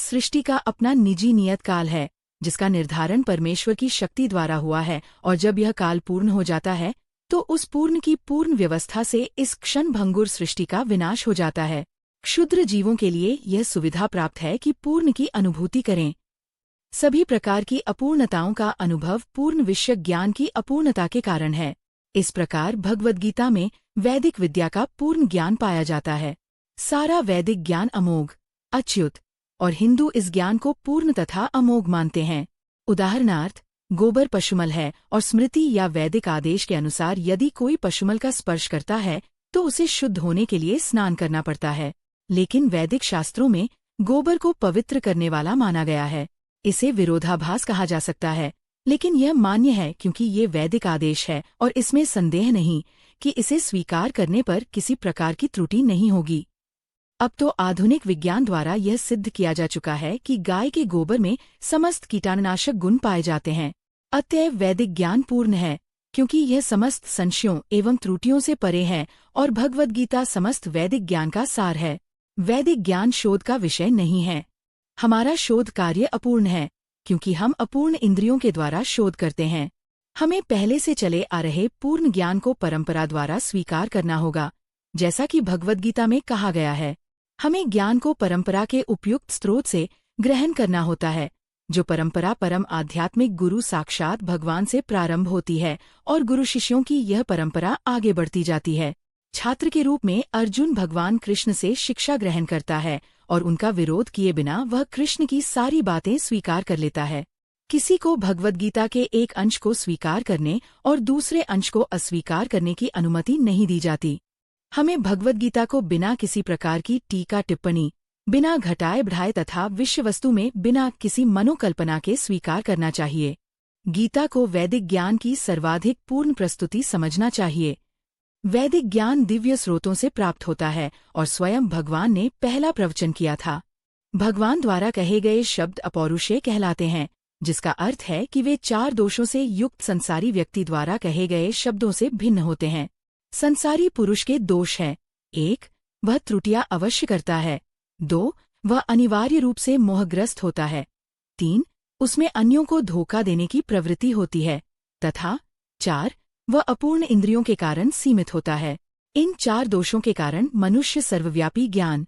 इस सृष्टि का अपना निजी नियत काल है, जिसका निर्धारण परमेश्वर की शक्ति द्वारा हुआ है, और जब यह काल पूर्ण हो जाता है तो उस पूर्ण की पूर्ण व्यवस्था से इस क्षण भंगुर सृष्टि का विनाश हो जाता है। क्षुद्र जीवों के लिए यह सुविधा प्राप्त है कि पूर्ण की अनुभूति करें। सभी प्रकार की अपूर्णताओं का अनुभव पूर्ण विषय ज्ञान की अपूर्णता के कारण है। इस प्रकार भगवद्गीता में वैदिक विद्या का पूर्ण ज्ञान पाया जाता है। सारा वैदिक ज्ञान अमोघ, अच्युत, और हिंदू इस ज्ञान को पूर्ण तथा अमोघ मानते हैं। उदाहरणार्थ, गोबर पशुमल है और स्मृति या वैदिक आदेश के अनुसार यदि कोई पशुमल का स्पर्श करता है तो उसे शुद्ध होने के लिए स्नान करना पड़ता है। लेकिन वैदिक शास्त्रों में गोबर को पवित्र करने वाला माना गया है। इसे विरोधाभास कहा जा सकता है, लेकिन यह मान्य है क्योंकि ये वैदिक आदेश है और इसमें संदेह नहीं कि इसे स्वीकार करने पर किसी प्रकार की त्रुटि नहीं होगी। अब तो आधुनिक विज्ञान द्वारा यह सिद्ध किया जा चुका है कि गाय के गोबर में समस्त कीटाणुनाशक गुण पाए जाते हैं। अतएव वैदिक ज्ञान पूर्ण है, क्योंकि यह समस्त संशयों एवं त्रुटियों से परे है और भगवद्गीता समस्त वैदिक ज्ञान का सार है। वैदिक ज्ञान शोध का विषय नहीं है। हमारा शोध कार्य अपूर्ण है, क्योंकि हम अपूर्ण इंद्रियों के द्वारा शोध करते हैं। हमें पहले से चले आ रहे पूर्ण ज्ञान को परंपरा द्वारा स्वीकार करना होगा, जैसा कि भगवद्गीता में कहा गया है। हमें ज्ञान को परंपरा के उपयुक्त स्रोत से ग्रहण करना होता है, जो परंपरा परम आध्यात्मिक गुरु साक्षात भगवान से प्रारंभ होती है और गुरु शिष्यों की यह परंपरा आगे बढ़ती जाती है। छात्र के रूप में अर्जुन भगवान कृष्ण से शिक्षा ग्रहण करता है और उनका विरोध किए बिना वह कृष्ण की सारी बातें स्वीकार कर लेता है। किसी को भगवद्गीता के एक अंश को स्वीकार करने और दूसरे अंश को अस्वीकार करने की अनुमति नहीं दी जाती। हमें भगवद्गीता को बिना किसी प्रकार की टीका टिप्पणी, बिना घटाए बढ़ाए तथा विषय वस्तु में बिना किसी मनोकल्पना के स्वीकार करना चाहिए। गीता को वैदिक ज्ञान की सर्वाधिक पूर्ण प्रस्तुति समझना चाहिए। वैदिक ज्ञान दिव्य स्रोतों से प्राप्त होता है और स्वयं भगवान ने पहला प्रवचन किया था। भगवान द्वारा कहे गए शब्द अपौरुषेय कहलाते हैं, जिसका अर्थ है कि वे 4 दोषों से युक्त संसारी व्यक्ति द्वारा कहे गए शब्दों से भिन्न होते हैं। संसारी पुरुष के दोष हैं: 1. वह त्रुटियां अवश्य करता है। 2. वह अनिवार्य रूप से मोहग्रस्त होता है। 3. उसमें अन्यों को धोखा देने की प्रवृत्ति होती है, तथा 4. वह अपूर्ण इंद्रियों के कारण सीमित होता है। इन 4 दोषों के कारण मनुष्य सर्वव्यापी ज्ञान,